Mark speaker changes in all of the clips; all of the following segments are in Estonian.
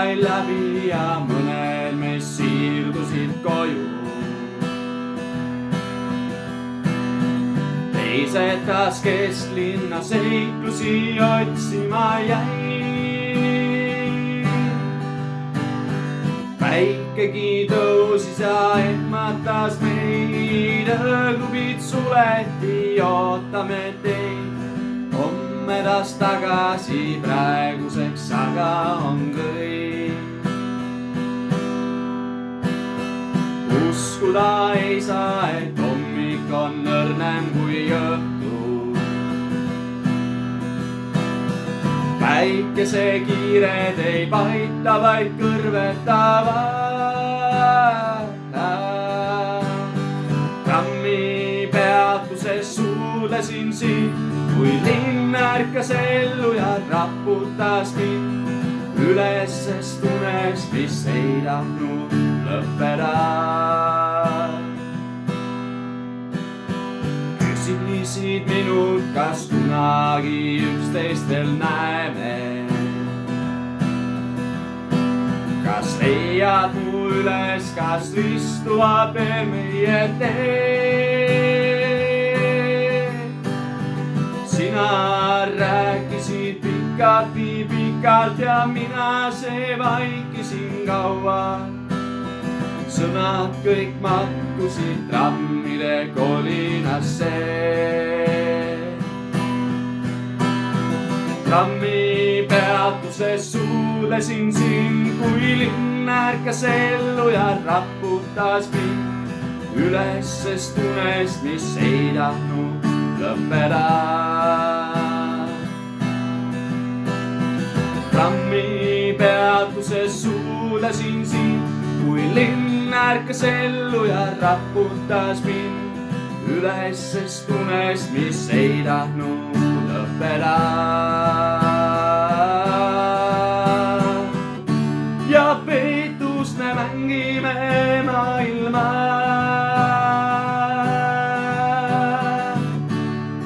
Speaker 1: sai läbi ja mõned meist siirdusid koju. Teised taas kesklinna seiklusi otsima jäi. Päikegi tõusis ja ehmatas meid, õhklubid suleti, ootame teid homme taas tagasi, praeguseks aga on kõik. Uskuda ei saa, et hommik on õrnem kui õhtu. Päikese kiired ei paita, vaid kõrvetavad. Trammi peatuses suudlesin sind, kui linn ärkas ellu ja raputas mind ülesest unest, mis ei tahtnud lõppeda. Küsisid minult, kas kunagi üksteist veel näeme. Kas leiad mu üles, kas istuvad veel meie tee? Sina rääkisid pikalt ja mina see vaikisin kaua. Sõnad kõik matkusid trammide kolinasse. Trammi peatuses suudlesin sind, kui linn ärkas ellu ja raputas mind ülesest unest, mis ei tahtnud lõppeda. Trammi peatuses suudlesin sind, kui linn ärkas ellu ja raputas mind ülesest unest, mis ei tahtnud lõppeda. Ja peetust me mängime maailma.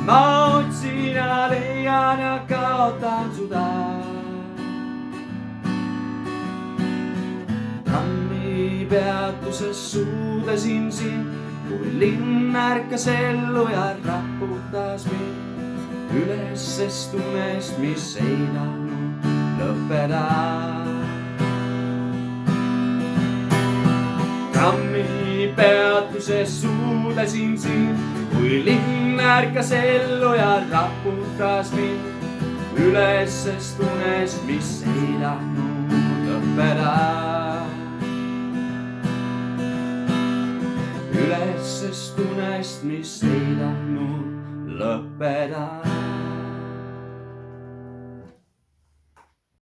Speaker 1: Ma otsin ja leian ja kaotan suda. Trammi peatuses suudlesin sind, kui linn ärkas ellu ja raputas mind ülesest unest, mis ei tahtnud lõppeda. Trammi peatuses suudlesin sind, kui linn ärkas ellu ja raputas mind ülesest unest, mis ei tahtnud lõppeda. Ülesest unest, mis ei tahtnud lõppeda.